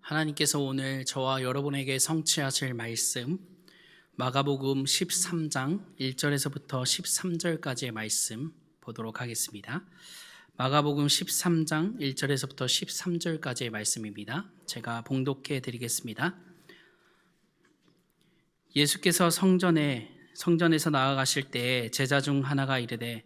하나님께서 오늘 저와 여러분에게 성취하실 말씀 마가복음 13장 1절에서부터 13절까지의 말씀 보도록 하겠습니다. 마가복음 13장 1절에서부터 13절까지의 말씀입니다. 제가 봉독해 드리겠습니다. 예수께서 성전에서 나아가실 때 제자 중 하나가 이르되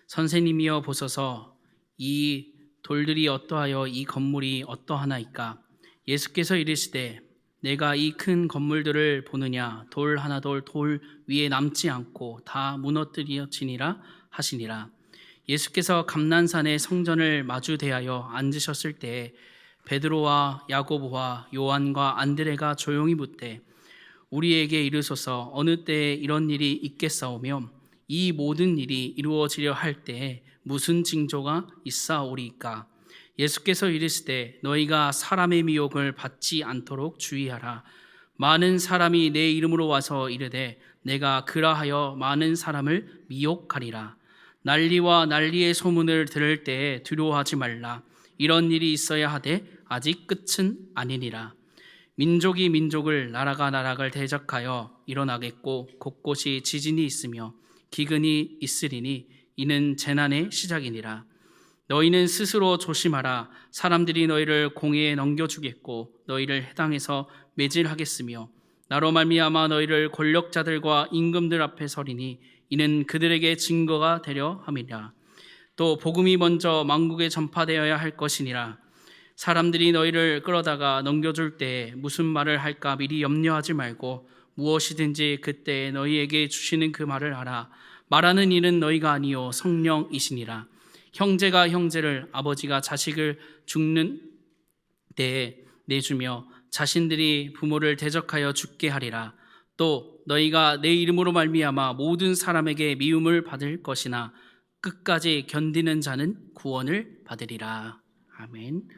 선생님이여 보소서 이 돌들이 어떠하여 이 건물이 어떠하나이까. 예수께서 이르시되 내가 이 큰 건물들을 보느냐. 돌 하나 돌 위에 남지 않고 다 무너뜨려지니라 하시니라. 예수께서 감난산에 성전을 마주 대하여 앉으셨을 때 베드로와 야고보와 요한과 안드레가 조용히 묻되 우리에게 이르소서 어느 때에 이런 일이 있겠사오며 이 모든 일이 이루어지려 할 때에 무슨 징조가 있사오리이까. 예수께서 이르시되 너희가 사람의 미혹을 받지 않도록 주의하라. 많은 사람이 내 이름으로 와서 이르되 내가 그라하여 많은 사람을 미혹하리라. 난리와 난리의 소문을 들을 때에 두려워하지 말라. 이런 일이 있어야 하되 아직 끝은 아니니라. 민족이 민족을 나라가 나라를 대적하여 일어나겠고 곳곳이 지진이 있으며 기근이 있으리니 이는 재난의 시작이니라. 너희는 스스로 조심하라. 사람들이 너희를 공회에 넘겨주겠고 너희를 해당에서 매질하겠으며 나로 말미암아 너희를 권력자들과 임금들 앞에 서리니 이는 그들에게 증거가 되려 함이라. 또 복음이 먼저 만국에 전파되어야 할 것이니라. 사람들이 너희를 끌어다가 넘겨줄 때 무슨 말을 할까 미리 염려하지 말고 무엇이든지 그때 너희에게 주시는 그 말을 하라. 말하는 일은 너희가 아니요 성령이시니라. 형제가 형제를 아버지가 자식을 죽는 때에 내주며 자신들이 부모를 대적하여 죽게 하리라. 또 너희가 내 이름으로 말미암아 모든 사람에게 미움을 받을 것이나 끝까지 견디는 자는 구원을 받으리라. 아멘.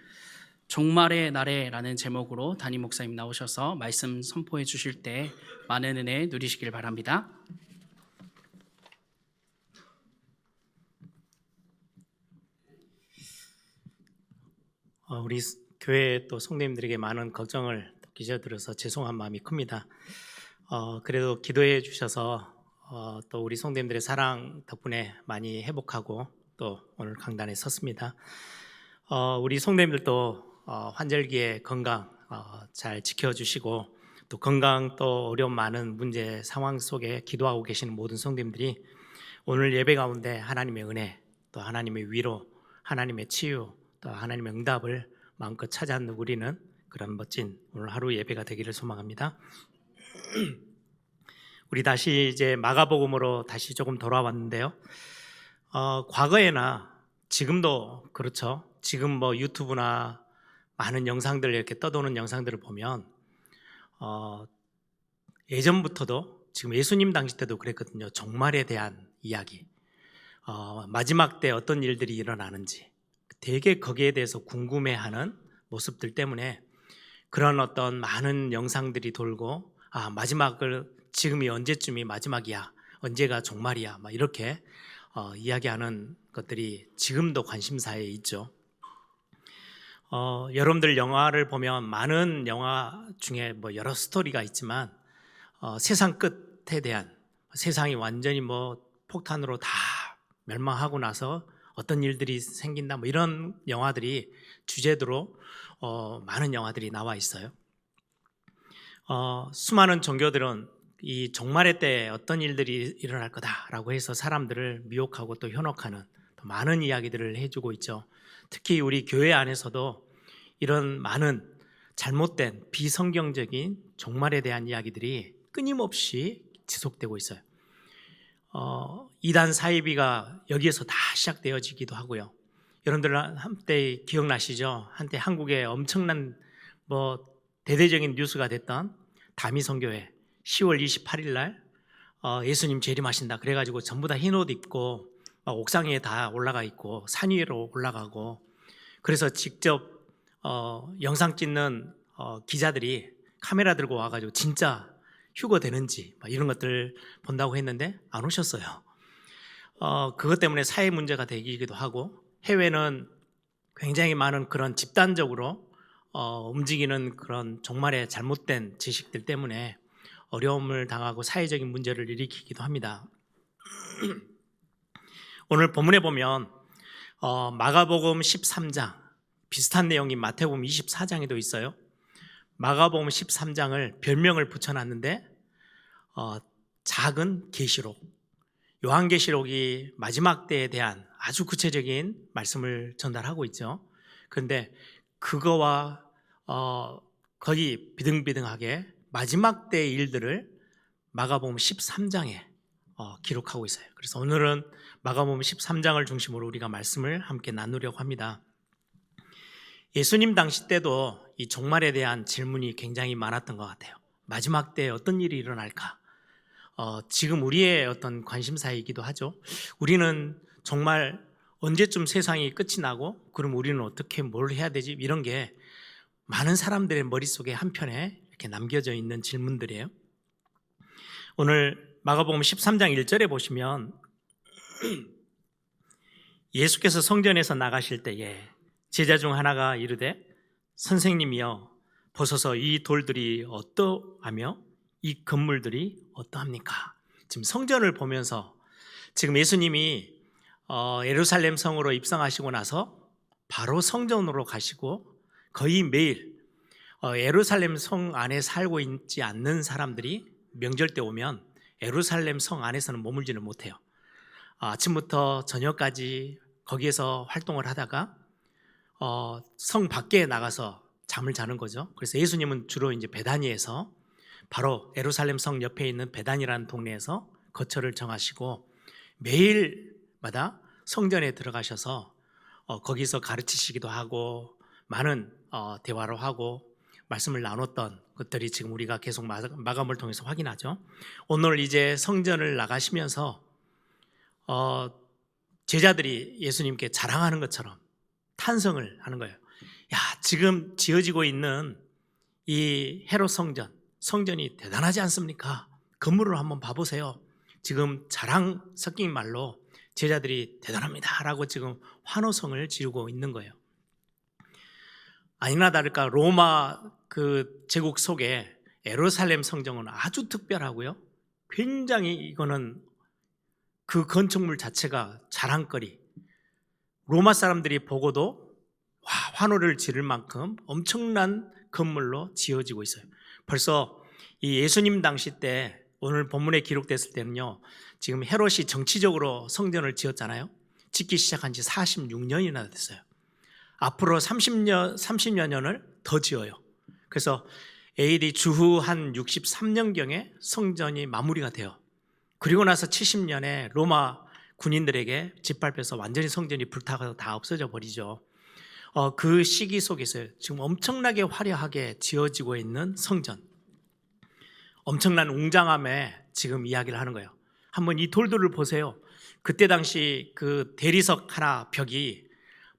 종말의 날에라는 제목으로 담임 목사님 나오셔서 말씀 선포해 주실 때 많은 은혜 누리시길 바랍니다. 우리 교회 또 성도님들에게 많은 걱정을 끼쳐드려서 죄송한 마음이 큽니다. 그래도 기도해 주셔서 또 우리 성도님들의 사랑 덕분에 많이 회복하고 또 오늘 강단에 섰습니다. 우리 성도님들도 환절기에 건강 잘 지켜주시고 또 건강 또 어려움 많은 문제 상황 속에 기도하고 계시는 모든 성도님들이 오늘 예배 가운데 하나님의 은혜 또 하나님의 위로 하나님의 치유 또 하나님의 응답을 마음껏 찾아 누리는 그런 멋진 오늘 하루 예배가 되기를 소망합니다. 우리 다시 이제 마가복음으로 다시 조금 돌아왔는데요. 과거에나 지금도 그렇죠. 지금 뭐 유튜브나 많은 영상들 이렇게 떠도는 영상들을 보면 예전부터도 지금 예수님 당시 때도 그랬거든요. 종말에 대한 이야기, 마지막 때 어떤 일들이 일어나는지 되게 거기에 대해서 궁금해하는 모습들 때문에 그런 어떤 많은 영상들이 돌고 마지막을 지금이 언제쯤이 마지막이야, 언제가 종말이야 막 이렇게 이야기하는 것들이 지금도 관심사에 있죠. 여러분들 영화를 보면 많은 영화 중에 뭐 여러 스토리가 있지만 세상 끝에 대한 세상이 완전히 뭐 폭탄으로 다 멸망하고 나서 어떤 일들이 생긴다 뭐 이런 영화들이 주제로 많은 영화들이 나와 있어요. 수많은 종교들은 이 종말의 때에 어떤 일들이 일어날 거다라고 해서 사람들을 미혹하고 또 현혹하는 또 많은 이야기들을 해주고 있죠. 특히 우리 교회 안에서도 이런 많은 잘못된 비성경적인 종말에 대한 이야기들이 끊임없이 지속되고 있어요. 이단 사이비가 여기에서 다 시작되어지기도 하고요. 여러분들 한때 기억나시죠? 한때 한국에 엄청난 뭐 대대적인 뉴스가 됐던 다미선교회 10월 28일 날 예수님 재림하신다 그래가지고 전부 다 흰 옷 입고 막 옥상 위에 다 올라가 있고 산 위로 올라가고 그래서 직접 영상 찍는 기자들이 카메라 들고 와가지고 진짜 휴거 되는지 이런 것들 본다고 했는데 안 오셨어요. 그것 때문에 사회 문제가 되기도 하고 해외는 굉장히 많은 그런 집단적으로 움직이는 그런 종말의 잘못된 지식들 때문에 어려움을 당하고 사회적인 문제를 일으키기도 합니다. 오늘 본문에 보면 마가복음 13장 비슷한 내용이 마태복음 24장에도 있어요. 마가복음 13장을 별명을 붙여놨는데 작은 계시록, 요한계시록이 마지막 때에 대한 아주 구체적인 말씀을 전달하고 있죠. 그런데 그거와 거의 비등비등하게 마지막 때의 일들을 마가복음 13장에 기록하고 있어요. 그래서 오늘은 마가복음 13장을 중심으로 우리가 말씀을 함께 나누려고 합니다. 예수님 당시 때도 이 종말에 대한 질문이 굉장히 많았던 것 같아요. 마지막 때에 어떤 일이 일어날까? 지금 우리의 어떤 관심사이기도 하죠. 우리는 정말 언제쯤 세상이 끝이 나고 그럼 우리는 어떻게 뭘 해야 되지? 이런 게 많은 사람들의 머릿속에 한편에 이렇게 남겨져 있는 질문들이에요. 오늘 마가복음 13장 1절에 보시면 예수께서 성전에서 나가실 때에 제자 중 하나가 이르되 선생님이여 보소서 이 돌들이 어떠하며 이 건물들이 어떠합니까? 지금 성전을 보면서 지금 예수님이 예루살렘 성으로 입성하시고 나서 바로 성전으로 가시고 거의 매일 예루살렘 성 안에 살고 있지 않는 사람들이 명절 때 오면 예루살렘 성 안에서는 머물지는 못해요. 아침부터 저녁까지 거기에서 활동을 하다가 성 밖에 나가서 잠을 자는 거죠. 그래서 예수님은 주로 이제 베다니에서 바로 예루살렘 성 옆에 있는 베다니라는 동네에서 거처를 정하시고 매일마다 성전에 들어가셔서 거기서 가르치시기도 하고 많은 대화를 하고 말씀을 나눴던 것들이 지금 우리가 계속 마감을 통해서 확인하죠. 오늘 이제 성전을 나가시면서 제자들이 예수님께 자랑하는 것처럼 탄성을 하는 거예요. 야, 지금 지어지고 있는 이 헤롯 성전이 대단하지 않습니까? 건물을 한번 봐보세요. 지금 자랑 섞인 말로 제자들이 대단합니다 라고 지금 환호성을 지르고 있는 거예요. 아니나 다를까 로마 그 제국 속에 예루살렘 성전은 아주 특별하고요. 굉장히 이거는 그 건축물 자체가 자랑거리. 로마 사람들이 보고도 환호를 지를 만큼 엄청난 건물로 지어지고 있어요. 벌써 이 예수님 당시 때 오늘 본문에 기록됐을 때는요. 지금 헤롯이 정치적으로 성전을 지었잖아요. 짓기 시작한 지 46년이나 됐어요. 앞으로 30여 년을 더 지어요. 그래서 AD 주후 한 63년경에 성전이 마무리가 돼요. 그리고 나서 70년에 로마 군인들에게 짓밟혀서 완전히 성전이 불타서 다 없어져 버리죠. 그 시기 속에서 지금 엄청나게 화려하게 지어지고 있는 성전, 엄청난 웅장함에 지금 이야기를 하는 거예요. 한번 이 돌들을 보세요. 그때 당시 그 대리석 하나 벽이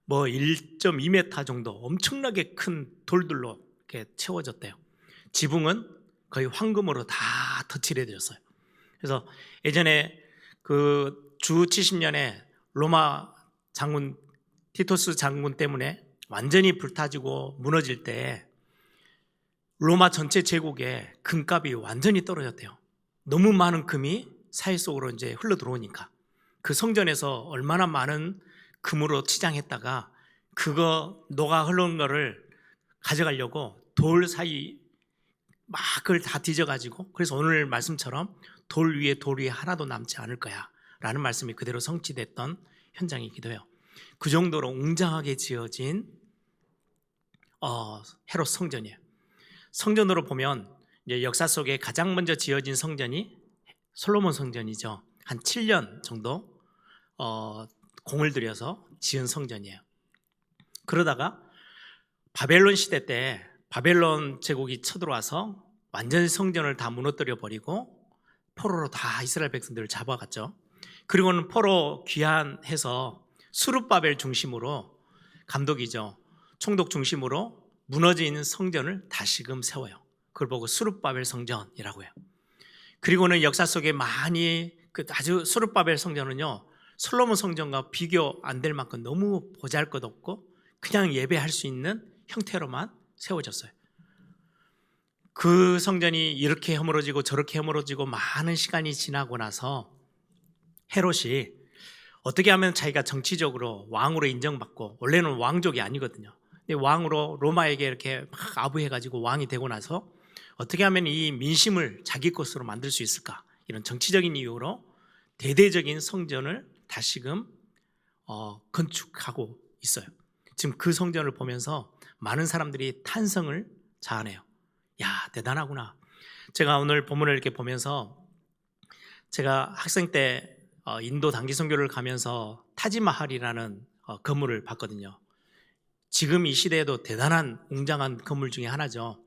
뭐 1.2m 정도 엄청나게 큰 돌들로 이렇게 채워졌대요. 지붕은 거의 황금으로 다 덧칠해졌어요. 그래서 예전에 그 주 70년에 로마 장군 티토스 장군 때문에 완전히 불타지고 무너질 때 로마 전체 제국에 금값이 완전히 떨어졌대요. 너무 많은 금이 사회 속으로 이제 흘러 들어오니까 그 성전에서 얼마나 많은 금으로 치장했다가 그거 녹아 흐르는 거를 가져가려고 돌 사이 막 그걸 다 뒤져가지고 그래서 오늘 말씀처럼 돌 위에 하나도 남지 않을 거야 라는 말씀이 그대로 성취됐던 현장이기도 해요. 그 정도로 웅장하게 지어진 헤롯 성전이에요. 성전으로 보면 이제 역사 속에 가장 먼저 지어진 성전이 솔로몬 성전이죠. 한 7년 정도 공을 들여서 지은 성전이에요. 그러다가 바벨론 시대 때 바벨론 제국이 쳐들어와서 완전히 성전을 다 무너뜨려 버리고 포로로 다 이스라엘 백성들을 잡아갔죠. 그리고는 포로 귀환해서 수룹바벨 중심으로 감독이죠. 총독 중심으로 무너진 성전을 다시금 세워요. 그걸 보고 수룹바벨 성전이라고 해요. 그리고는 역사 속에 많이 아주 수룹바벨 성전은요 솔로몬 성전과 비교 안 될 만큼 너무 보잘것없고 그냥 예배할 수 있는 형태로만 세워졌어요. 그 성전이 이렇게 허물어지고 저렇게 허물어지고 많은 시간이 지나고 나서 헤롯이 어떻게 하면 자기가 정치적으로 왕으로 인정받고, 원래는 왕족이 아니거든요. 근데 왕으로 로마에게 이렇게 막 아부해가지고 왕이 되고 나서 어떻게 하면 이 민심을 자기 것으로 만들 수 있을까, 이런 정치적인 이유로 대대적인 성전을 다시금 건축하고 있어요. 지금 그 성전을 보면서 많은 사람들이 탄성을 자아내요. 야, 대단하구나. 제가 오늘 본문을 이렇게 보면서, 제가 학생 때 인도 단기 선교를 가면서 타지마할이라는 건물을 봤거든요. 지금 이 시대에도 대단한 웅장한 건물 중에 하나죠.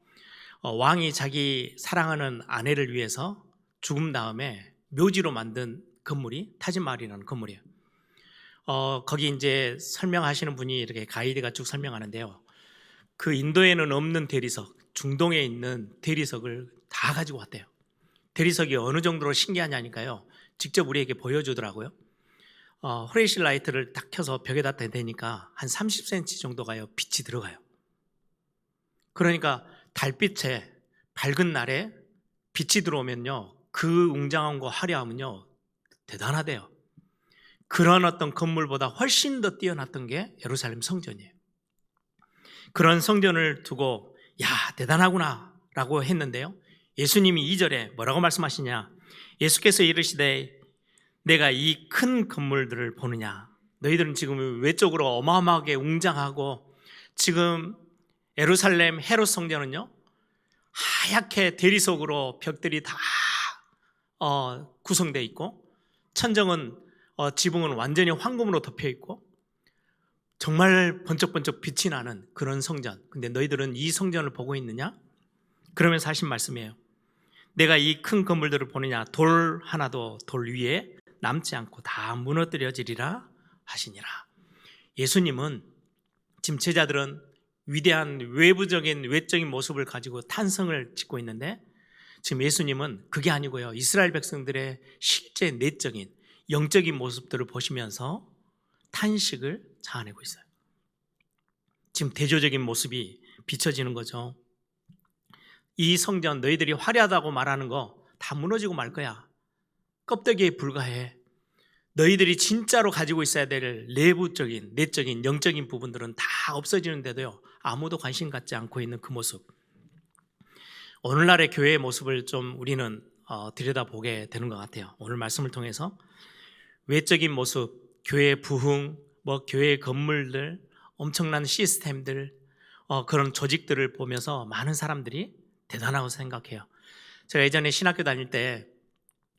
왕이 자기 사랑하는 아내를 위해서 죽음 다음에 묘지로 만든 건물이 타지마할이라는 건물이에요. 거기 이제 설명하시는 분이 이렇게 가이드가 쭉 설명하는데요. 그 인도에는 없는 대리석, 중동에 있는 대리석을 다 가지고 왔대요. 대리석이 어느 정도로 신기하냐니까요, 직접 우리에게 보여주더라고요. 후레쉬 라이트를 딱 켜서 벽에다 대니까 한 30cm 정도가요, 빛이 들어가요. 그러니까 달빛에 밝은 날에 빛이 들어오면요, 그 웅장함과 화려함은요 대단하대요. 그런 어떤 건물보다 훨씬 더 뛰어났던 게 예루살렘 성전이에요. 그런 성전을 두고 야, 대단하구나 라고 했는데요, 예수님이 2절에 뭐라고 말씀하시냐, 예수께서 이르시되 내가 이 큰 건물들을 보느냐. 너희들은 지금 외적으로 어마어마하게 웅장하고, 지금 예루살렘 헤롯 성전은요 하얗게 대리석으로 벽들이 다 구성되어 있고, 천정은 지붕은 완전히 황금으로 덮여 있고, 정말 번쩍번쩍 빛이 나는 그런 성전. 근데 너희들은 이 성전을 보고 있느냐? 그러면서 하신 말씀이에요. 내가 이 큰 건물들을 보느냐, 돌 하나도 돌 위에 남지 않고 다 무너뜨려지리라 하시니라. 예수님은, 지금 제자들은 위대한 외적인 모습을 가지고 탄성을 짓고 있는데, 지금 예수님은 그게 아니고요, 이스라엘 백성들의 실제 내적인 영적인 모습들을 보시면서 탄식을 자아내고 있어요. 지금 대조적인 모습이 비춰지는 거죠. 이 성전 너희들이 화려하다고 말하는 거 다 무너지고 말 거야. 껍데기에 불과해. 너희들이 진짜로 가지고 있어야 될 내부적인, 내적인, 영적인 부분들은 다 없어지는데도요, 아무도 관심 갖지 않고 있는 그 모습. 오늘날의 교회의 모습을 좀 우리는 들여다보게 되는 것 같아요. 오늘 말씀을 통해서 외적인 모습, 교회의 부흥, 교회의 건물들, 엄청난 시스템들, 그런 조직들을 보면서 많은 사람들이 대단하고 생각해요. 제가 예전에 신학교 다닐 때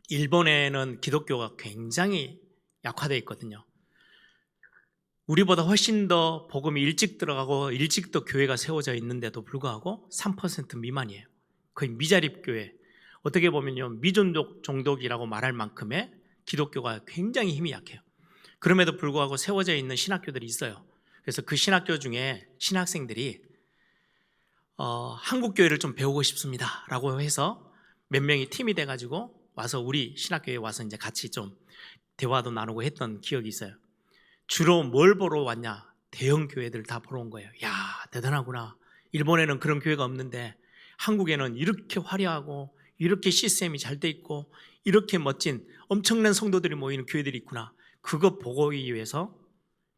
일본에는 기독교가 굉장히 약화되어 있거든요. 우리보다 훨씬 더 복음이 일찍 들어가고 일찍 더 교회가 세워져 있는데도 불구하고 3% 미만이에요. 거의 미자립 교회. 어떻게 보면요, 미존족 종족이라고 말할 만큼의 기독교가 굉장히 힘이 약해요. 그럼에도 불구하고 세워져 있는 신학교들이 있어요. 그래서 그 신학교 중에 신학생들이 한국 교회를 좀 배우고 싶습니다 라고 해서 몇 명이 팀이 돼가지고 와서 우리 신학교에 와서 이제 같이 좀 대화도 나누고 했던 기억이 있어요. 주로 뭘 보러 왔냐? 대형 교회들 다 보러 온 거예요. 야, 대단하구나. 일본에는 그런 교회가 없는데 한국에는 이렇게 화려하고 이렇게 시스템이 잘 돼 있고 이렇게 멋진 엄청난 성도들이 모이는 교회들이 있구나. 그거 보기 위해서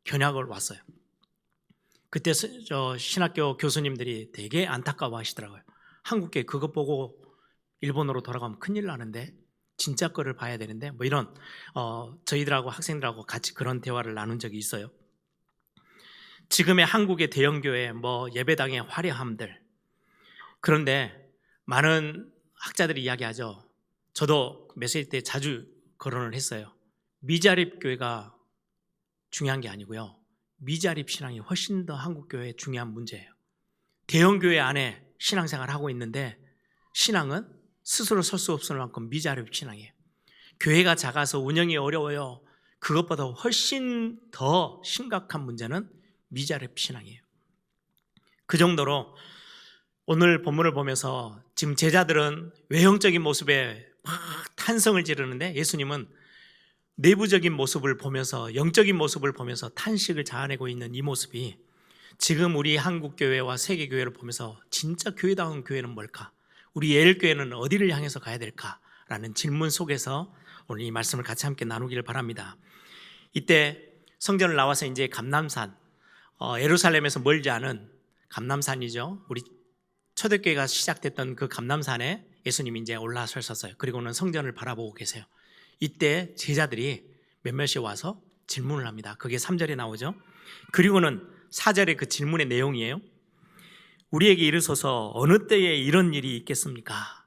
견학을 왔어요. 그때 저 신학교 교수님들이 되게 안타까워 하시더라고요. 한국에 그거 보고 일본으로 돌아가면 큰일 나는데, 진짜 거를 봐야 되는데, 이런 저희들하고 학생들하고 같이 그런 대화를 나눈 적이 있어요. 지금의 한국의 대형교회 예배당의 화려함들, 그런데 많은 학자들이 이야기하죠. 저도 메시지 때 자주 거론을 했어요. 미자립 교회가 중요한 게 아니고요, 미자립 신앙이 훨씬 더 한국 교회의 중요한 문제예요. 대형 교회 안에 신앙생활을 하고 있는데 신앙은 스스로 설 수 없을 만큼 미자립 신앙이에요. 교회가 작아서 운영이 어려워요. 그것보다 훨씬 더 심각한 문제는 미자립 신앙이에요. 그 정도로 오늘 본문을 보면서 지금 제자들은 외형적인 모습에 막 탄성을 지르는데, 예수님은 내부적인 모습을 보면서, 영적인 모습을 보면서 탄식을 자아내고 있는 이 모습이 지금 우리 한국교회와 세계교회를 보면서 진짜 교회다운 교회는 뭘까? 우리 예일교회는 어디를 향해서 가야 될까라는 질문 속에서 오늘 이 말씀을 같이 함께 나누기를 바랍니다. 이때 성전을 나와서 이제 감람산, 예루살렘에서 멀지 않은 감람산이죠. 우리 초대교회가 시작됐던 그 감람산에 예수님이 이제 올라서셨어요. 그리고는 성전을 바라보고 계세요. 이때 제자들이 몇몇이 와서 질문을 합니다. 그게 3절에 나오죠. 그리고는 4절의 그 질문의 내용이에요. 우리에게 이르소서 어느 때에 이런 일이 있겠습니까?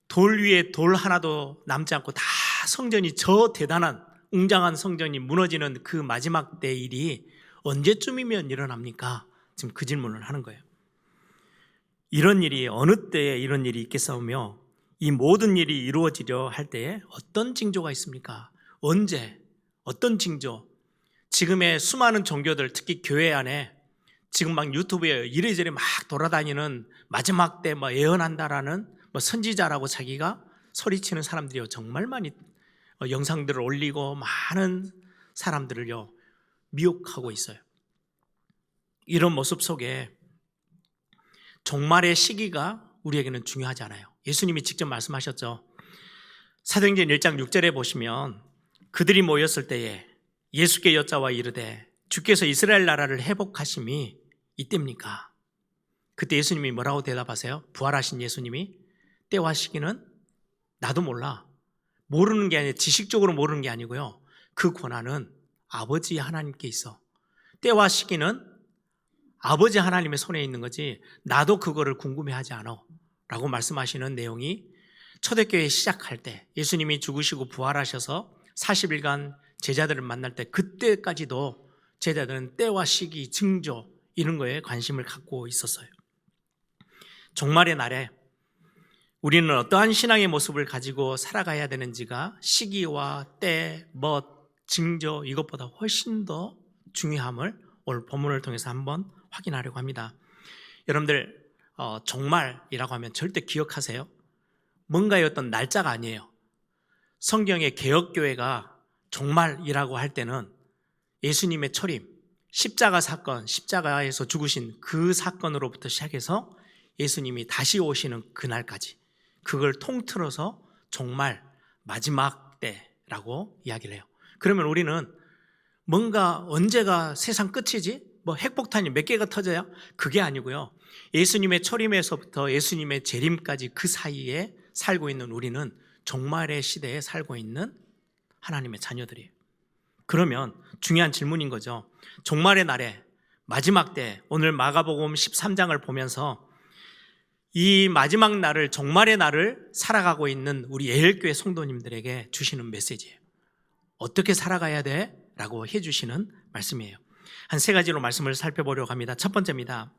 돌 위에 돌 하나도 남지 않고 다 성전이 저 대단한 웅장한 성전이 무너지는 그 마지막 때 일이 언제쯤이면 일어납니까? 지금 그 질문을 하는 거예요. 이런 일이 어느 때에 이런 일이 있겠사오며 이 모든 일이 이루어지려 할 때에 어떤 징조가 있습니까? 언제? 어떤 징조? 지금의 수많은 종교들, 특히 교회 안에 지금 막 유튜브에 이래저래 막 돌아다니는 마지막 때 뭐 예언한다라는 선지자라고 자기가 소리치는 사람들이요, 정말 많이 영상들을 올리고 많은 사람들을요 미혹하고 있어요. 이런 모습 속에 종말의 시기가 우리에게는 중요하지 않아요. 예수님이 직접 말씀하셨죠. 사도행전 1장 6절에 보시면 그들이 모였을 때에 예수께 여짜와 이르되 주께서 이스라엘 나라를 회복하심이 이때입니까? 그때 예수님이 뭐라고 대답하세요? 부활하신 예수님이 때와 시기는 나도 몰라. 모르는 게 아니라 지식적으로 모르는 게 아니고요. 그 권한은 아버지 하나님께 있어. 때와 시기는 아버지 하나님의 손에 있는 거지 나도 그거를 궁금해하지 않아 라고 말씀하시는 내용이 초대교회 시작할 때 예수님이 죽으시고 부활하셔서 40일간 제자들을 만날 때 그때까지도 제자들은 때와 시기, 징조 이런 거에 관심을 갖고 있었어요. 종말의 날에 우리는 어떠한 신앙의 모습을 가지고 살아가야 되는지가 시기와 때, 멋, 징조 이것보다 훨씬 더 중요함을 오늘 본문을 통해서 한번 확인하려고 합니다. 여러분들 종말이라고 하면 절대 기억하세요. 뭔가의 어떤 날짜가 아니에요. 성경의 개혁교회가 종말이라고 할 때는 예수님의 초림, 십자가 사건, 십자가에서 죽으신 그 사건으로부터 시작해서 예수님이 다시 오시는 그날까지 그걸 통틀어서 종말, 마지막 때라고 이야기를 해요. 그러면 우리는 뭔가 언제가 세상 끝이지? 뭐 핵폭탄이 몇 개가 터져야? 그게 아니고요. 예수님의 초림에서부터 예수님의 재림까지 그 사이에 살고 있는 우리는 종말의 시대에 살고 있는 하나님의 자녀들이에요. 그러면 중요한 질문인 거죠. 종말의 날에 마지막 때 오늘 마가복음 13장을 보면서 이 마지막 날을 종말의 날을 살아가고 있는 우리 예일교회 성도님들에게 주시는 메시지예요. 어떻게 살아가야 돼? 라고 해주시는 말씀이에요. 한 세 가지로 말씀을 살펴보려고 합니다. 첫 번째입니다.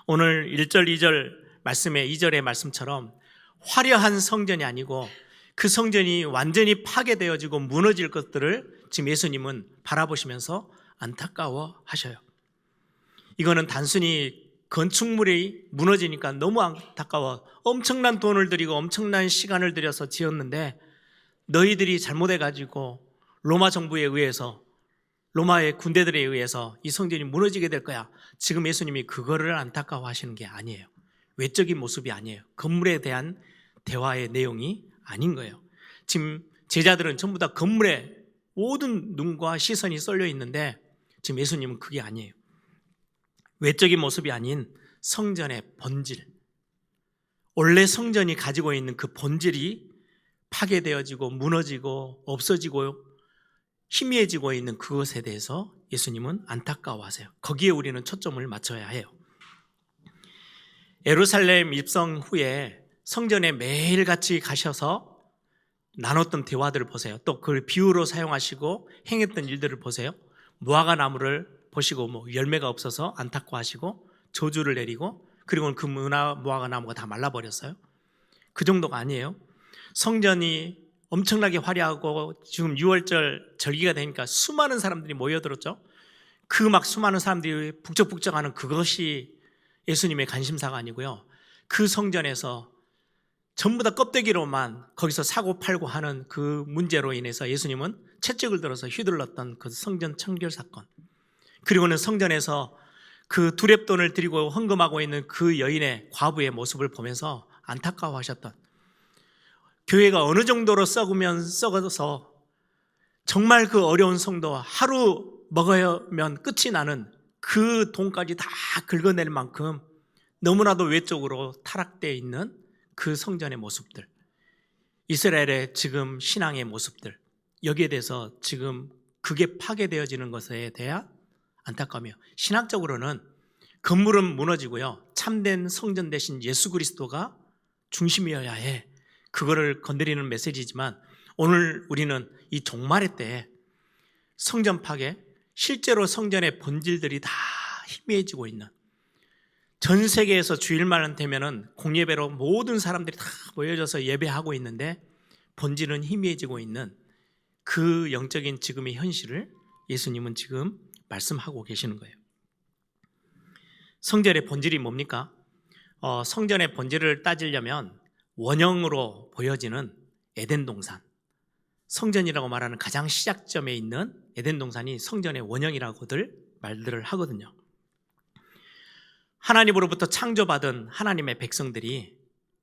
오늘 1절, 2절 말씀의 2절의 말씀처럼 화려한 성전이 아니고 그 성전이 완전히 파괴되어지고 무너질 것들을 지금 예수님은 바라보시면서 안타까워 하셔요. 이거는 단순히 건축물이 무너지니까 너무 안타까워. 엄청난 돈을 들이고 엄청난 시간을 들여서 지었는데 너희들이 잘못해가지고 로마 정부에 의해서 로마의 군대들에 의해서 이 성전이 무너지게 될 거야. 지금 예수님이 그거를 안타까워 하시는 게 아니에요. 외적인 모습이 아니에요. 건물에 대한 대화의 내용이 아닌 거예요. 지금 제자들은 전부 다 건물에 모든 눈과 시선이 쏠려 있는데 지금 예수님은 그게 아니에요. 외적인 모습이 아닌 성전의 본질, 원래 성전이 가지고 있는 그 본질이 파괴되어지고 무너지고 없어지고 희미해지고 있는 그것에 대해서 예수님은 안타까워하세요. 거기에 우리는 초점을 맞춰야 해요. 예루살렘 입성 후에 성전에 매일같이 가셔서 나눴던 대화들을 보세요. 또 그걸 비유로 사용하시고 행했던 일들을 보세요. 무화과 나무를 보시고 뭐 열매가 없어서 안타까워하시고 저주를 내리고 그리고는 그 무화과 나무가 다 말라버렸어요. 그 정도가 아니에요. 성전이 엄청나게 화려하고 지금 6월절 절기가 되니까 수많은 사람들이 모여들었죠. 그 막 수많은 사람들이 북적북적하는 그것이 예수님의 관심사가 아니고요. 그 성전에서 전부 다 껍데기로만 거기서 사고 팔고 하는 그 문제로 인해서 예수님은 채찍을 들어서 휘둘렀던 그 성전 청결 사건, 그리고는 성전에서 그 두렙돈을 들이고 헌금하고 있는 그 여인의 과부의 모습을 보면서 안타까워하셨던, 교회가 어느 정도로 썩어서 정말 그 어려운 성도 하루 먹으면 끝이 나는 그 돈까지 다 긁어낼 만큼 너무나도 외적으로 타락되어 있는 그 성전의 모습들, 이스라엘의 지금 신앙의 모습들, 여기에 대해서 지금 그게 파괴되어지는 것에 대한 안타까우며, 신학적으로는 건물은 무너지고요, 참된 성전 대신 예수 그리스도가 중심이어야 해, 그거를 건드리는 메시지지만, 오늘 우리는 이 종말의 때에 성전 파괴, 실제로 성전의 본질들이 다 희미해지고 있는, 전 세계에서 주일만 되면은 공예배로 모든 사람들이 다 모여져서 예배하고 있는데 본질은 희미해지고 있는 그 영적인 지금의 현실을 예수님은 지금 말씀하고 계시는 거예요. 성전의 본질이 뭡니까? 성전의 본질을 따지려면 원형으로 보여지는 에덴 동산, 성전이라고 말하는 가장 시작점에 있는 에덴 동산이 성전의 원형이라고들 말들을 하거든요. 하나님으로부터 창조받은 하나님의 백성들이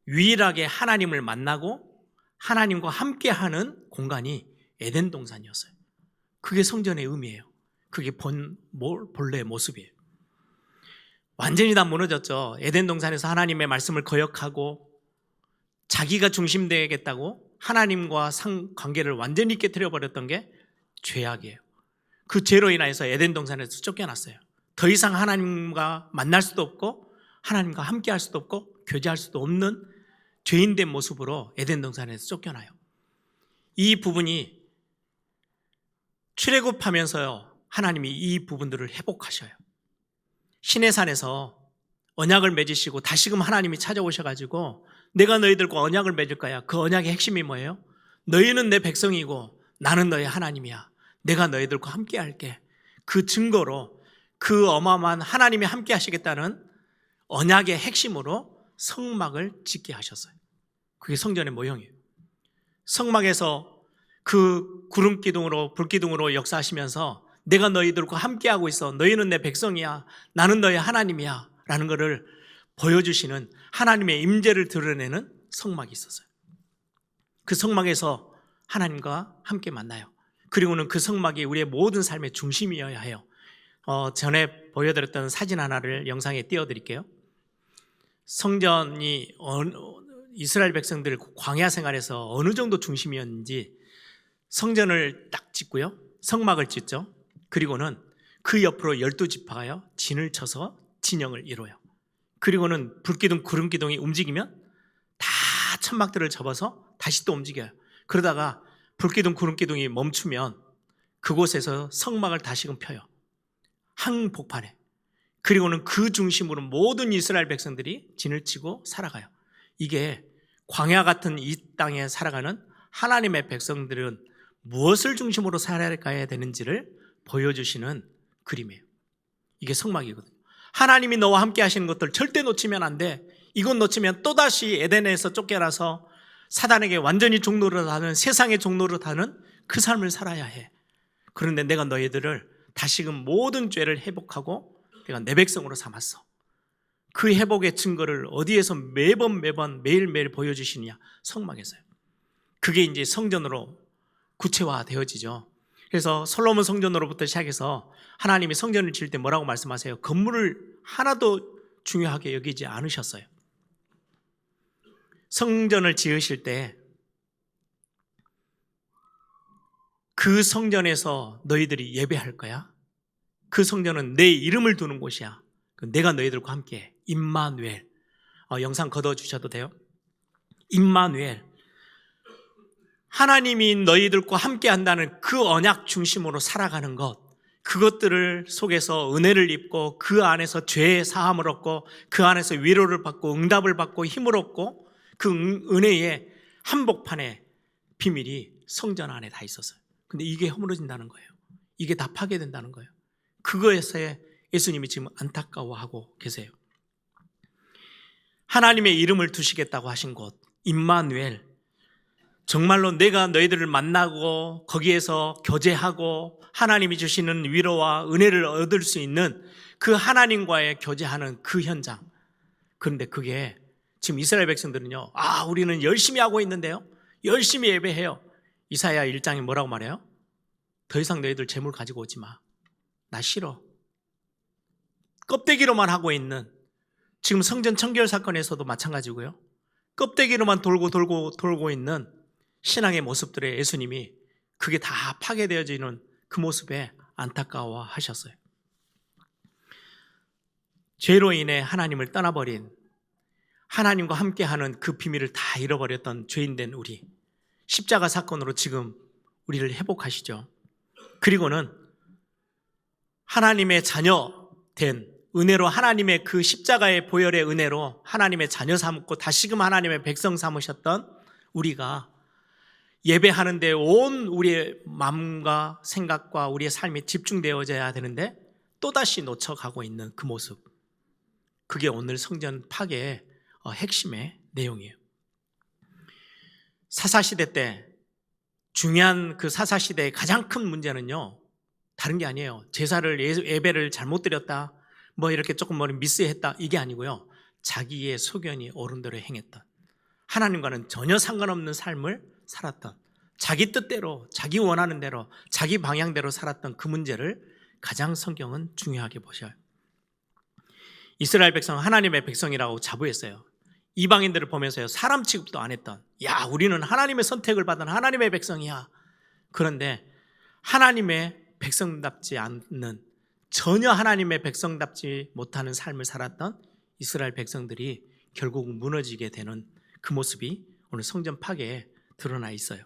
유일하게 하나님을 만나고 하나님과 함께하는 공간이 에덴 동산이었어요. 그게 성전의 의미예요. 그게 본래의 모습이에요. 완전히 다 무너졌죠. 에덴 동산에서 하나님의 말씀을 거역하고 자기가 중심되겠다고 하나님과 관계를 완전히 깨트려버렸던 게 죄악이에요. 그 죄로 인해서 에덴 동산에서 쫓겨났어요. 더 이상 하나님과 만날 수도 없고 하나님과 함께 할 수도 없고 교제할 수도 없는 죄인된 모습으로 에덴 동산에서 쫓겨나요. 이 부분이 출애굽하면서요, 하나님이 이 부분들을 회복하셔요. 시내산에서 언약을 맺으시고 다시금 하나님이 찾아오셔가지고 내가 너희들과 언약을 맺을 거야. 그 언약의 핵심이 뭐예요? 너희는 내 백성이고 나는 너희 하나님이야. 내가 너희들과 함께 할게. 그 증거로 그 어마어마한 하나님이 함께 하시겠다는 언약의 핵심으로 성막을 짓게 하셨어요. 그게 성전의 모형이에요. 성막에서 그 구름기둥으로 불기둥으로 역사하시면서 내가 너희들과 함께하고 있어. 너희는 내 백성이야. 나는 너희 하나님이야. 라는 것을 보여주시는 하나님의 임재를 드러내는 성막이 있었어요. 그 성막에서 하나님과 함께 만나요. 그리고는 그 성막이 우리의 모든 삶의 중심이어야 해요. 전에 보여드렸던 사진 하나를 영상에 띄워드릴게요. 성전이 이스라엘 백성들 광야 생활에서 어느 정도 중심이었는지 성전을 딱 짓고요, 성막을 짓죠. 그리고는 그 옆으로 12지파가요 진을 쳐서 진영을 이뤄요. 그리고는 불기둥 구름기둥이 움직이면 다 천막들을 접어서 다시 또 움직여요. 그러다가 불기둥 구름기둥이 멈추면 그곳에서 성막을 다시금 펴요, 한복판에. 그리고는 그 중심으로 모든 이스라엘 백성들이 진을 치고 살아가요. 이게 광야 같은 이 땅에 살아가는 하나님의 백성들은 무엇을 중심으로 살아가야 되는지를 보여주시는 그림이에요. 이게 성막이거든요. 하나님이 너와 함께 하시는 것들 절대 놓치면 안 돼. 이건 놓치면 또다시 에덴에서 쫓겨나서 사단에게 완전히 종노릇하는, 세상의 종노릇하는 그 삶을 살아야 해. 그런데 내가 너희들을 다시금 모든 죄를 회복하고 내가 내 백성으로 삼았어. 그 회복의 증거를 어디에서 매번 매일매일 보여주시느냐? 성막에서요. 그게 이제 성전으로 구체화되어지죠. 그래서 솔로몬 성전으로부터 시작해서 하나님이 성전을 지을 때 뭐라고 말씀하세요? 건물을 하나도 중요하게 여기지 않으셨어요. 성전을 지으실 때 그 성전에서 너희들이 예배할 거야. 그 성전은 내 이름을 두는 곳이야. 내가 너희들과 함께 임마누엘. 영상 걷어주셔도 돼요. 임마누엘. 하나님이 너희들과 함께 한다는 그 언약 중심으로 살아가는 것, 그것들을 속에서 은혜를 입고 그 안에서 죄의 사함을 얻고 그 안에서 위로를 받고 응답을 받고 힘을 얻고 그 은혜의 한복판에 비밀이 성전 안에 다 있었어요. 근데 이게 허물어진다는 거예요. 이게 다 파괴된다는 거예요. 그거에서 예수님이 지금 안타까워하고 계세요. 하나님의 이름을 두시겠다고 하신 곳 임마누엘, 정말로 내가 너희들을 만나고 거기에서 교제하고 하나님이 주시는 위로와 은혜를 얻을 수 있는 그 하나님과의 교제하는 그 현장. 그런데 그게 지금 이스라엘 백성들은요, 우리는 열심히 하고 있는데요, 열심히 예배해요. 이사야 1장이 뭐라고 말해요? 더 이상 너희들 재물 가지고 오지 마. 나 싫어. 껍데기로만 하고 있는, 지금 성전 청결 사건에서도 마찬가지고요, 껍데기로만 돌고 있는 신앙의 모습들의 예수님이 그게 다 파괴되어지는 그 모습에 안타까워 하셨어요. 죄로 인해 하나님을 떠나버린, 하나님과 함께하는 그 비밀을 다 잃어버렸던 죄인된 우리, 십자가 사건으로 지금 우리를 회복하시죠. 그리고는 하나님의 자녀 된 은혜로, 하나님의 그 십자가의 보혈의 은혜로 하나님의 자녀 삼고 다시금 하나님의 백성 삼으셨던 우리가 예배하는데 온 우리의 마음과 생각과 우리의 삶이 집중되어져야 되는데 또다시 놓쳐가고 있는 그 모습, 그게 오늘 성전 파괴의 핵심의 내용이에요. 사사시대 때 중요한 그 사사시대의 가장 큰 문제는요, 다른 게 아니에요. 제사를, 예배를 잘못 드렸다, 뭐 이렇게 조금 미스했다, 이게 아니고요, 자기의 소견이 옳은 대로 행했던, 하나님과는 전혀 상관없는 삶을 살았던, 자기 뜻대로, 자기 원하는 대로, 자기 방향대로 살았던 그 문제를 가장 성경은 중요하게 보셔요. 이스라엘 백성은 하나님의 백성이라고 자부했어요. 이방인들을 보면서요, 사람 취급도 안 했던, 우리는 하나님의 선택을 받은 하나님의 백성이야. 그런데 하나님의 백성답지 않는, 전혀 하나님의 백성답지 못하는 삶을 살았던 이스라엘 백성들이 결국 무너지게 되는 그 모습이 오늘 성전 파괴에 드러나 있어요.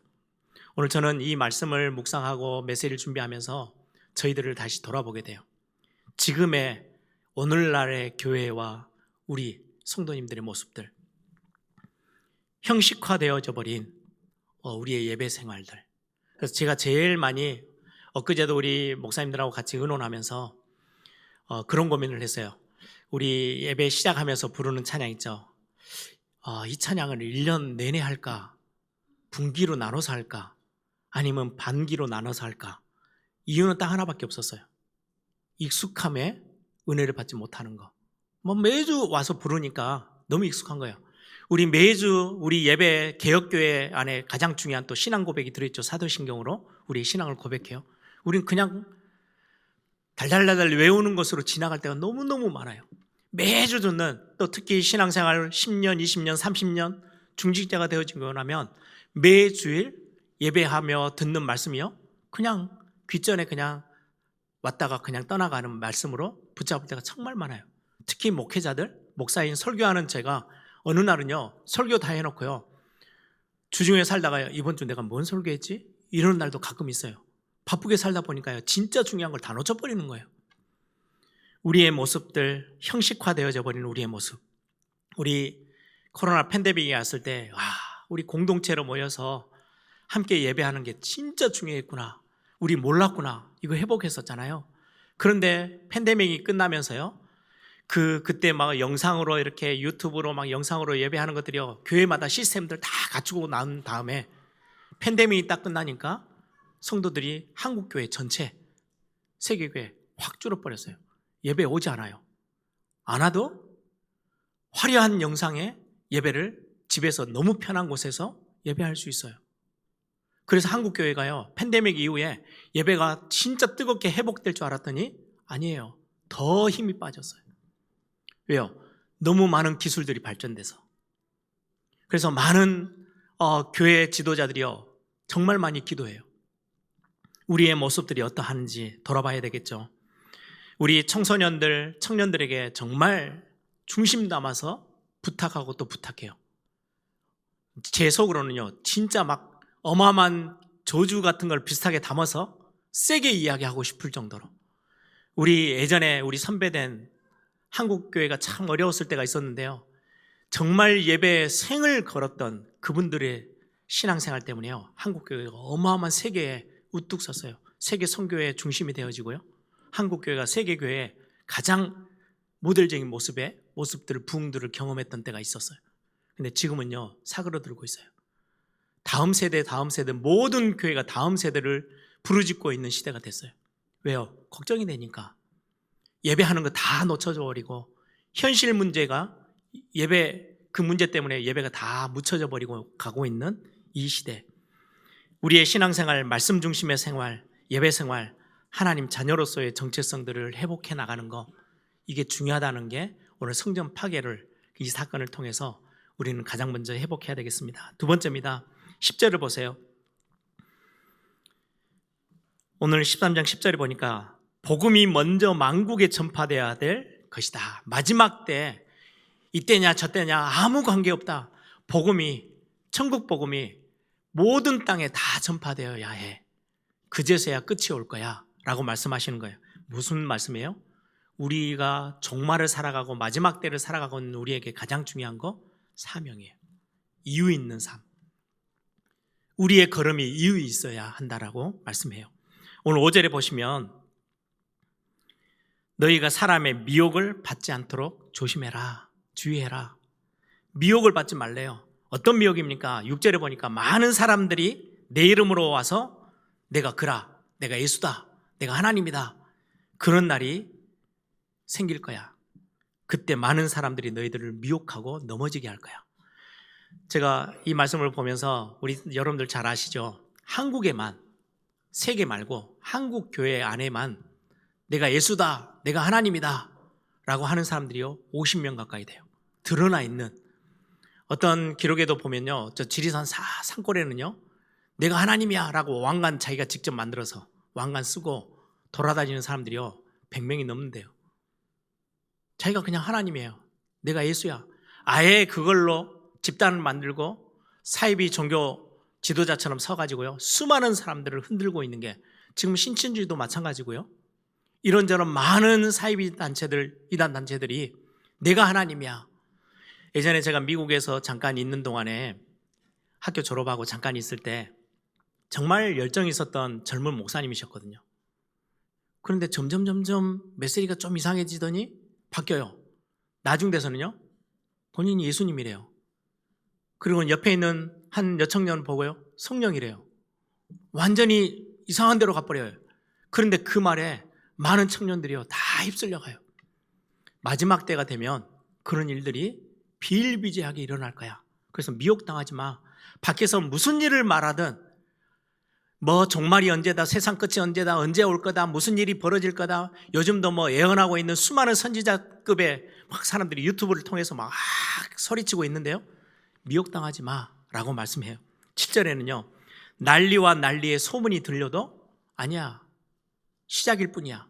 오늘 저는 이 말씀을 묵상하고 메시지를 준비하면서 저희들을 다시 돌아보게 돼요. 지금의 오늘날의 교회와 우리 성도님들의 모습들, 형식화되어져 버린 우리의 예배 생활들. 그래서 제가 제일 많이, 엊그제도 우리 목사님들하고 같이 의논하면서 그런 고민을 했어요. 우리 예배 시작하면서 부르는 찬양 있죠. 이 찬양을 1년 내내 할까? 분기로 나눠서 할까? 아니면 반기로 나눠서 할까? 이유는 딱 하나밖에 없었어요. 익숙함에 은혜를 받지 못하는 거. 매주 와서 부르니까 너무 익숙한 거예요. 우리 매주 우리 예배 개혁교회 안에 가장 중요한 또 신앙 고백이 들어있죠. 사도신경으로 우리 신앙을 고백해요. 우린 그냥 달달달달 외우는 것으로 지나갈 때가 너무너무 많아요. 매주 듣는, 또 특히 신앙생활 10년, 20년, 30년 중직자가 되어지고 나면 매주일 예배하며 듣는 말씀이요, 그냥 귓전에 그냥 왔다가 그냥 떠나가는 말씀으로 붙잡을 때가 정말 많아요. 특히 목회자들, 목사인 설교하는 제가 어느 날은요, 설교 다 해놓고요, 주중에 살다가 이번 주 내가 뭔 설교했지? 이런 날도 가끔 있어요. 바쁘게 살다 보니까요, 진짜 중요한 걸 다 놓쳐버리는 거예요. 우리의 모습들, 형식화되어져 버리는 우리의 모습. 우리 코로나 팬데믹이 왔을 때 우리 공동체로 모여서 함께 예배하는 게 진짜 중요했구나, 우리 몰랐구나, 이거 회복했었잖아요. 그런데 팬데믹이 끝나면서요, 그때 막 영상으로 이렇게 유튜브로 막 영상으로 예배하는 것들이요, 교회마다 시스템들 다 갖추고 난 다음에 팬데믹이 딱 끝나니까 성도들이 한국교회 전체, 세계교회 확 줄어버렸어요. 예배 오지 않아요. 안 와도 화려한 영상의 예배를 집에서 너무 편한 곳에서 예배할 수 있어요. 그래서 한국교회가요, 팬데믹 이후에 예배가 진짜 뜨겁게 회복될 줄 알았더니 아니에요. 더 힘이 빠졌어요. 왜요? 너무 많은 기술들이 발전돼서. 그래서 많은 교회 지도자들이요, 정말 많이 기도해요. 우리의 모습들이 어떠한지 돌아봐야 되겠죠. 우리 청소년들, 청년들에게 정말 중심 담아서 부탁하고 또 부탁해요. 제 속으로는요, 진짜 막 어마어마한 저주 같은 걸 비슷하게 담아서 세게 이야기하고 싶을 정도로. 우리 예전에 우리 선배된 한국교회가 참 어려웠을 때가 있었는데요, 정말 예배에 생을 걸었던 그분들의 신앙생활 때문에요, 한국교회가 어마어마한 세계에 우뚝 섰어요. 세계 선교의 중심이 되어지고요, 한국교회가 세계교회의 가장 모델적인 모습들을, 부흥들을 경험했던 때가 있었어요. 근데 지금은요, 사그러들고 있어요. 다음 세대 모든 교회가 다음 세대를 부르짖고 있는 시대가 됐어요. 왜요? 걱정이 되니까. 예배하는 거 다 놓쳐져 버리고 현실 문제가 그 문제 때문에 예배가 다 묻혀져 버리고 가고 있는 이 시대. 우리의 신앙생활, 말씀 중심의 생활, 예배 생활, 하나님 자녀로서의 정체성들을 회복해 나가는 거, 이게 중요하다는 게 오늘 성전 파괴를 이 사건을 통해서 우리는 가장 먼저 회복해야 되겠습니다. 두 번째입니다. 10절을 보세요. 오늘 13장 10절에 보니까 복음이 먼저 만국에 전파되어야 될 것이다. 마지막 때 이때냐 저때냐 아무 관계없다. 천국 복음이 모든 땅에 다 전파되어야 해. 그제서야 끝이 올 거야 라고 말씀하시는 거예요. 무슨 말씀이에요? 우리가 종말을 살아가고 마지막 때를 살아가고 있는 우리에게 가장 중요한 거 사명이에요. 이유 있는 삶. 우리의 걸음이 이유 있어야 한다라고 말씀해요. 오늘 5절에 보시면 너희가 사람의 미혹을 받지 않도록 조심해라. 주의해라. 미혹을 받지 말래요. 어떤 미혹입니까? 6절에 보니까 많은 사람들이 내 이름으로 와서 내가 그라, 내가 예수다, 내가 하나님이다. 그런 날이 생길 거야. 그때 많은 사람들이 너희들을 미혹하고 넘어지게 할 거야. 제가 이 말씀을 보면서 우리 여러분들 잘 아시죠? 한국에만, 세계 말고 한국 교회 안에만 내가 예수다, 내가 하나님이다 라고 하는 사람들이요 50명 가까이 돼요. 드러나 있는. 어떤 기록에도 보면요, 저 지리산 산골에는요 내가 하나님이야 라고 왕관 자기가 직접 만들어서 왕관 쓰고 돌아다니는 사람들이요 100명이 넘는데요. 자기가 그냥 하나님이에요. 내가 예수야. 아예 그걸로 집단을 만들고 사이비 종교 지도자처럼 서가지고요 수많은 사람들을 흔들고 있는 게 지금 신천지도 마찬가지고요. 이런저런 많은 사이비 단체들, 이단 단체들이 내가 하나님이야. 예전에 제가 미국에서 잠깐 있는 동안에 학교 졸업하고 잠깐 있을 때 정말 열정이 있었던 젊은 목사님이셨거든요. 그런데 점점 메시지가 좀 이상해지더니 바뀌어요. 나중 돼서는요 본인이 예수님이래요. 그리고 옆에 있는 한 여청년 보고요 성령이래요. 완전히 이상한 데로 가버려요. 그런데 그 말에 많은 청년들이요 다 휩쓸려가요. 마지막 때가 되면 그런 일들이 비일비재하게 일어날 거야. 그래서 미혹당하지 마. 밖에서 무슨 일을 말하든 뭐 종말이 언제다, 세상 끝이 언제다, 언제 올 거다, 무슨 일이 벌어질 거다. 요즘도 뭐 예언하고 있는 수많은 선지자급의 막 사람들이 유튜브를 통해서 막 소리치고 있는데요 미혹당하지 마라고 말씀해요. 7절에는요 난리와 난리의 소문이 들려도 아니야, 시작일 뿐이야.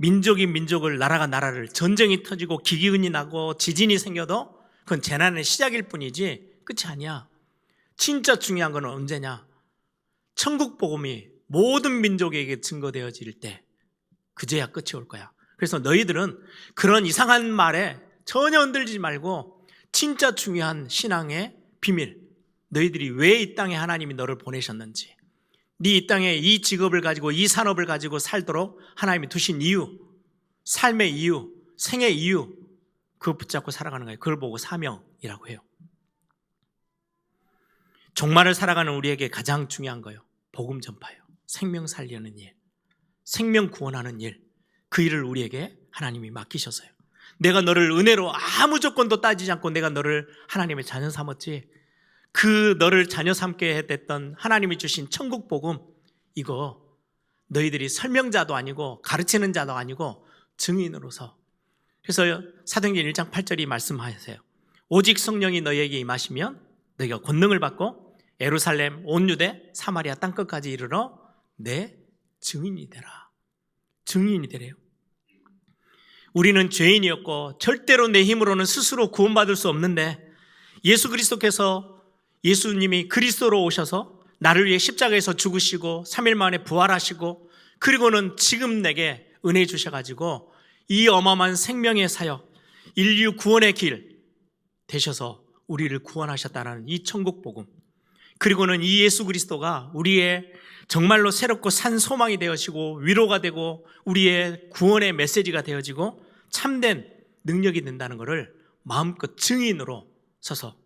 민족이 민족을, 나라가 나라를, 전쟁이 터지고 기근이 나고 지진이 생겨도 그건 재난의 시작일 뿐이지 끝이 아니야. 진짜 중요한 건 언제냐? 천국 복음이 모든 민족에게 증거되어질 때 그제야 끝이 올 거야. 그래서 너희들은 그런 이상한 말에 전혀 흔들리지 말고 진짜 중요한 신앙의 비밀, 너희들이 왜 이 땅에 하나님이 너를 보내셨는지, 네 이 땅에 이 직업을 가지고 이 산업을 가지고 살도록 하나님이 두신 이유, 삶의 이유, 생의 이유, 그거 붙잡고 살아가는 거예요. 그걸 보고 사명이라고 해요. 종말을 살아가는 우리에게 가장 중요한 거예요. 복음 전파예요. 생명 살리는 일, 생명 구원하는 일, 그 일을 우리에게 하나님이 맡기셨어요. 내가 너를 은혜로 아무 조건도 따지지 않고 내가 너를 하나님의 자녀 삼았지. 그 너를 자녀 삼게 했던 하나님이 주신 천국 복음, 이거 너희들이 설명자도 아니고 가르치는 자도 아니고 증인으로서. 그래서 사도행전 1장 8절이 말씀하세요. 오직 성령이 너희에게 임하시면 너희가 권능을 받고 예루살렘, 온 유대, 사마리아 땅끝까지 이르러 내 증인이 되라. 증인이 되래요. 우리는 죄인이었고 절대로 내 힘으로는 스스로 구원받을 수 없는데 예수 그리스도께서, 예수님이 그리스도로 오셔서 나를 위해 십자가에서 죽으시고 3일 만에 부활하시고 그리고는 지금 내게 은혜 주셔가지고 이 어마어마한 생명의 사역, 인류 구원의 길 되셔서 우리를 구원하셨다는 이 천국 복음, 그리고는 이 예수 그리스도가 우리의 정말로 새롭고 산 소망이 되어지고 위로가 되고 우리의 구원의 메시지가 되어지고 참된 능력이 된다는 것을 마음껏 증인으로 서서,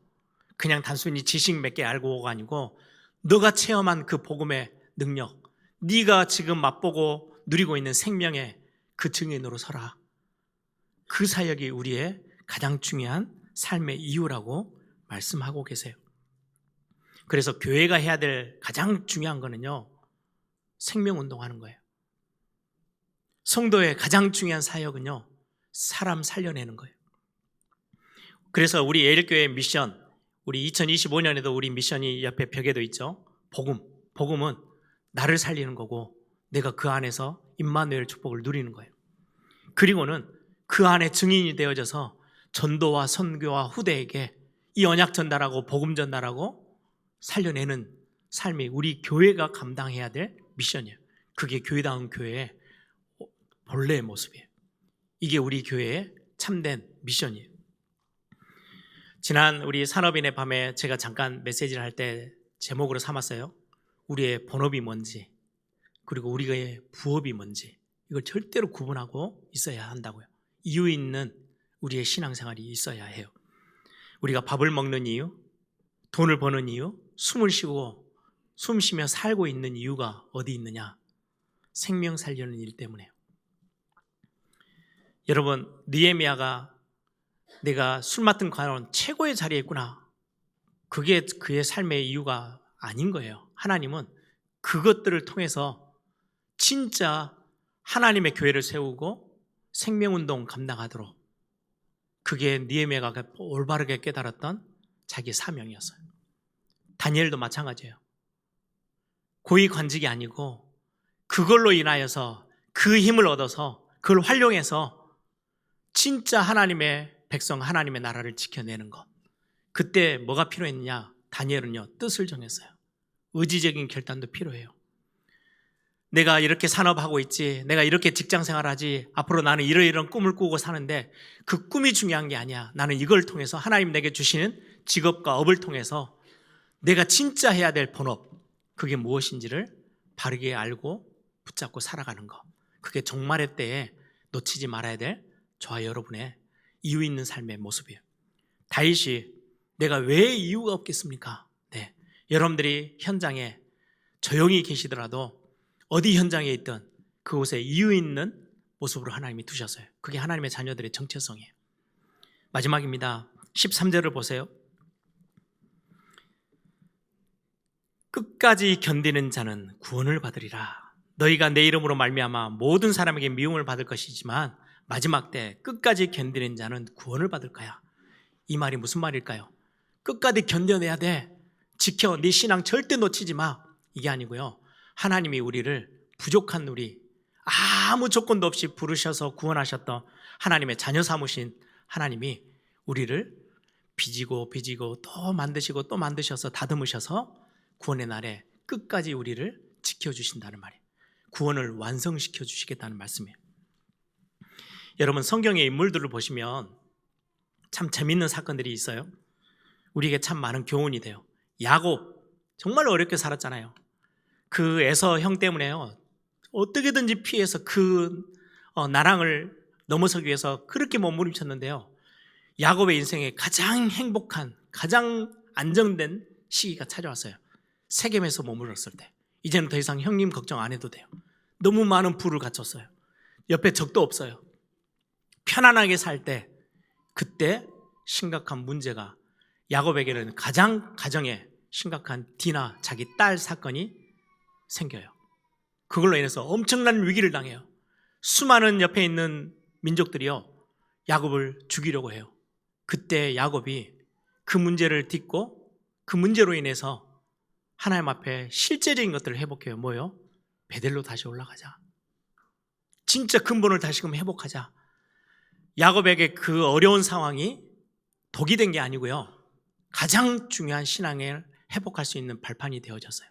그냥 단순히 지식 몇 개 알고가 아니고 너가 체험한 그 복음의 능력, 네가 지금 맛보고 누리고 있는 생명의 그 증인으로 서라. 그 사역이 우리의 가장 중요한 삶의 이유라고 말씀하고 계세요. 그래서 교회가 해야 될 가장 중요한 거는요, 생명운동하는 거예요. 성도의 가장 중요한 사역은요, 사람 살려내는 거예요. 그래서 우리 예일교회 미션, 우리 2025년에도 우리 미션이 옆에 벽에도 있죠. 복음은 나를 살리는 거고 내가 그 안에서 임마누엘 축복을 누리는 거예요. 그리고는 그 안에 증인이 되어져서 전도와 선교와 후대에게 이 언약 전달하고 복음 전달하고 살려내는 삶이 우리 교회가 감당해야 될 미션이에요. 그게 교회다운 교회의 본래의 모습이에요. 이게 우리 교회의 참된 미션이에요. 지난 우리 산업인의 밤에 제가 잠깐 메시지를 할 때 제목으로 삼았어요. 우리의 본업이 뭔지, 그리고 우리의 부업이 뭔지, 이걸 절대로 구분하고 있어야 한다고요. 이유 있는 우리의 신앙생활이 있어야 해요. 우리가 밥을 먹는 이유, 돈을 버는 이유, 숨을 쉬고 숨 쉬며 살고 있는 이유가 어디 있느냐? 생명 살리는 일 때문에요. 여러분, 느헤미야가 내가 술 맡은 관원 최고의 자리에 있구나, 그게 그의 삶의 이유가 아닌 거예요. 하나님은 그것들을 통해서 진짜 하나님의 교회를 세우고 생명운동 감당하도록, 그게 느헤미야가 올바르게 깨달았던 자기 사명이었어요. 다니엘도 마찬가지예요. 고위 관직이 아니고 그걸로 인하여서 그 힘을 얻어서 그걸 활용해서 진짜 하나님의 백성, 하나님의 나라를 지켜내는 것. 그때 뭐가 필요했느냐? 다니엘은요, 뜻을 정했어요. 의지적인 결단도 필요해요. 내가 이렇게 산업하고 있지, 내가 이렇게 직장생활하지, 앞으로 나는 이런 꿈을 꾸고 사는데 그 꿈이 중요한 게 아니야. 나는 이걸 통해서 하나님 내게 주시는 직업과 업을 통해서 내가 진짜 해야 될 본업, 그게 무엇인지를 바르게 알고 붙잡고 살아가는 것. 그게 종말의 때에 놓치지 말아야 될 저와 여러분의 이유 있는 삶의 모습이에요. 다윗이 내가 왜 이유가 없겠습니까? 네, 여러분들이 현장에 조용히 계시더라도 어디 현장에 있든 그곳에 이유 있는 모습으로 하나님이 두셨어요. 그게 하나님의 자녀들의 정체성이에요. 마지막입니다. 13절을 보세요. 끝까지 견디는 자는 구원을 받으리라. 너희가 내 이름으로 말미암아 모든 사람에게 미움을 받을 것이지만 마지막 때 끝까지 견디는 자는 구원을 받을 거야. 이 말이 무슨 말일까요? 끝까지 견뎌내야 돼. 지켜. 네 신앙 절대 놓치지 마. 이게 아니고요, 하나님이 우리를 부족한 우리, 아무 조건도 없이 부르셔서 구원하셨던 하나님의 자녀 삼으신 하나님이 우리를 빚이고 또 만드시고 또 만드셔서 다듬으셔서 구원의 날에 끝까지 우리를 지켜주신다는 말이에요. 구원을 완성시켜 주시겠다는 말씀이에요. 여러분, 성경의 인물들을 보시면 참 재밌는 사건들이 있어요. 우리에게 참 많은 교훈이 돼요. 야곱, 정말 어렵게 살았잖아요. 그 에서 형 때문에요, 어떻게든지 피해서 그 나랑을 넘어서기 위해서 그렇게 몸부림쳤는데요, 야곱의 인생에 가장 행복한, 가장 안정된 시기가 찾아왔어요. 세겜에서 머물렀을 때. 이제는 더 이상 형님 걱정 안 해도 돼요. 너무 많은 부를 갖췄어요. 옆에 적도 없어요. 편안하게 살 때, 그때 심각한 문제가, 야곱에게는 가장 가정에 심각한 디나, 자기 딸 사건이 생겨요. 그걸로 인해서 엄청난 위기를 당해요. 수많은 옆에 있는 민족들이요, 야곱을 죽이려고 해요. 그때 야곱이 그 문제를 딛고 그 문제로 인해서 하나님 앞에 실제적인 것들을 회복해요. 뭐요? 베델로 다시 올라가자. 진짜 근본을 다시금 회복하자. 야곱에게 그 어려운 상황이 독이 된 게 아니고요, 가장 중요한 신앙을 회복할 수 있는 발판이 되어졌어요.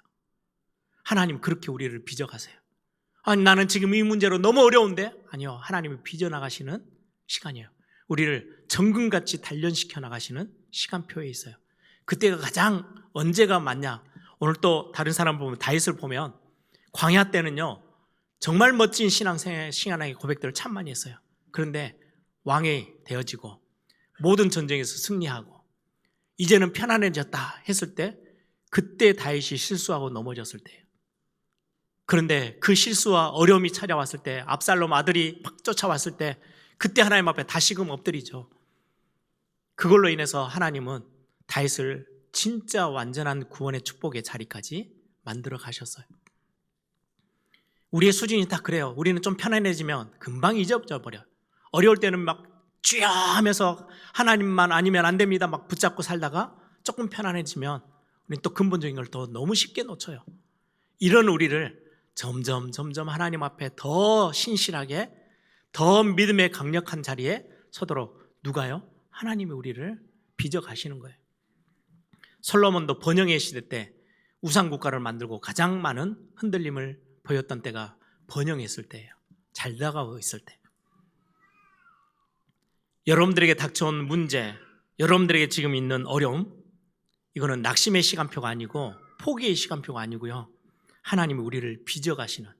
하나님 그렇게 우리를 빚어가세요. 아니, 나는 지금 이 문제로 너무 어려운데? 아니요, 하나님이 빚어나가시는 시간이에요. 우리를 정금같이 단련시켜 나가시는 시간표에 있어요. 그때가 가장 언제가 맞냐? 오늘 또 다른 사람 보면, 다윗을 보면 광야 때는요, 정말 멋진 신앙의 고백들을 참 많이 했어요. 그런데 왕이 되어지고 모든 전쟁에서 승리하고 이제는 편안해졌다 했을 때 그때 다윗이 실수하고 넘어졌을 때예요. 그런데 그 실수와 어려움이 찾아왔을 때, 압살롬 아들이 막 쫓아왔을 때 그때 하나님 앞에 다시금 엎드리죠. 그걸로 인해서 하나님은 다윗을 진짜 완전한 구원의 축복의 자리까지 만들어 가셨어요. 우리의 수준이 다 그래요. 우리는 좀 편안해지면 금방 잊어져 버려요. 어려울 때는 막 주여 하면서 하나님만 아니면 안 됩니다 막 붙잡고 살다가 조금 편안해지면 우리는 또 근본적인 걸 더 너무 쉽게 놓쳐요. 이런 우리를 점점 하나님 앞에 더 신실하게, 더 믿음의 강력한 자리에 서도록 누가요? 하나님이 우리를 빚어가시는 거예요. 솔로몬도 번영의 시대 때 우상국가를 만들고 가장 많은 흔들림을 보였던 때가 번영했을 때예요. 잘 나가고 있을 때. 여러분들에게 닥쳐온 문제, 여러분들에게 지금 있는 어려움, 이거는 낙심의 시간표가 아니고 포기의 시간표가 아니고요. 하나님이 우리를 빚어가시는,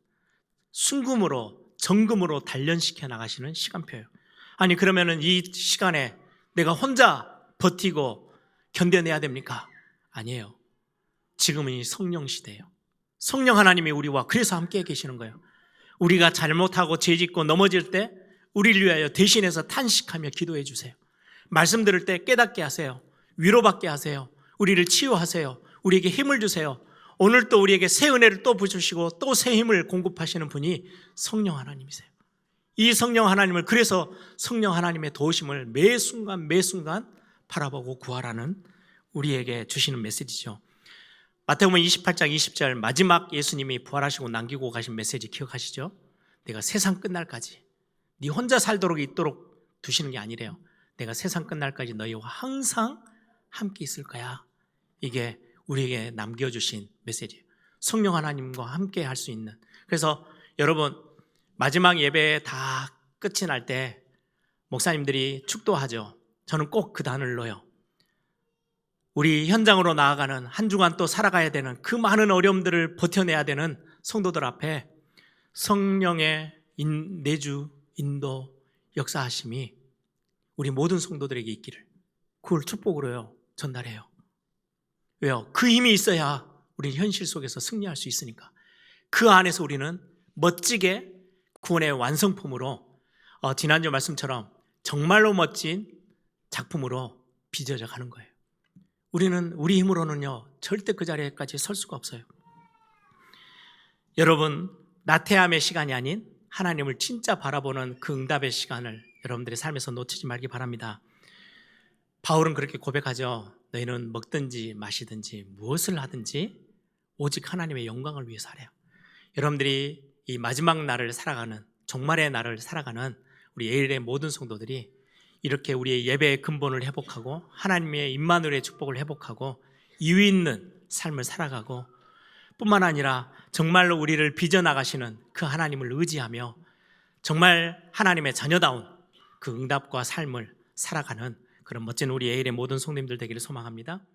순금으로 정금으로 단련시켜 나가시는 시간표예요. 아니 그러면은 이 시간에 내가 혼자 버티고 견뎌내야 됩니까? 아니에요. 지금은 이 성령 시대예요. 성령 하나님이 우리와 그래서 함께 계시는 거예요. 우리가 잘못하고 죄짓고 넘어질 때 우리를 위하여 대신해서 탄식하며 기도해 주세요. 말씀 들을 때 깨닫게 하세요. 위로받게 하세요. 우리를 치유하세요. 우리에게 힘을 주세요. 오늘 또 우리에게 새 은혜를 또 부으시고 또 새 힘을 공급하시는 분이 성령 하나님이세요. 이 성령 하나님을, 그래서 성령 하나님의 도우심을 매 순간 바라보고 구하라는 우리에게 주시는 메시지죠. 마태복음 28장 20절 마지막 예수님이 부활하시고 남기고 가신 메시지 기억하시죠? 내가 세상 끝날까지 네 혼자 살도록 있도록 두시는 게 아니래요. 내가 세상 끝날까지 너희와 항상 함께 있을 거야. 이게 우리에게 남겨주신 메시지예요. 성령 하나님과 함께 할 수 있는. 그래서 여러분 마지막 예배 다 끝이 날 때 목사님들이 축도하죠. 저는 꼭 그 단을 넣어요. 우리 현장으로 나아가는 한 주간 또 살아가야 되는 그 많은 어려움들을 버텨내야 되는 성도들 앞에 성령의 내주, 인도, 역사하심이 우리 모든 성도들에게 있기를, 그걸 축복으로요 전달해요. 왜요? 그 힘이 있어야 우리는 현실 속에서 승리할 수 있으니까. 그 안에서 우리는 멋지게 구원의 완성품으로 지난주 말씀처럼 정말로 멋진 작품으로 빚어져 가는 거예요. 우리는 우리 힘으로는요 절대 그 자리에까지 설 수가 없어요. 여러분, 나태함의 시간이 아닌 하나님을 진짜 바라보는 그 응답의 시간을 여러분들의 삶에서 놓치지 말기 바랍니다. 바울은 그렇게 고백하죠. 너희는 먹든지 마시든지 무엇을 하든지 오직 하나님의 영광을 위해서 하래요. 여러분들이 이 마지막 날을 살아가는, 종말의 날을 살아가는 우리 예일의 모든 성도들이 이렇게 우리의 예배의 근본을 회복하고 하나님의 임마누엘의 축복을 회복하고 이유 있는 삶을 살아가고, 뿐만 아니라 정말로 우리를 빚어나가시는 그 하나님을 의지하며 정말 하나님의 자녀다운 그 응답과 삶을 살아가는 그런 멋진 우리 예일의 모든 성도님들 되기를 소망합니다.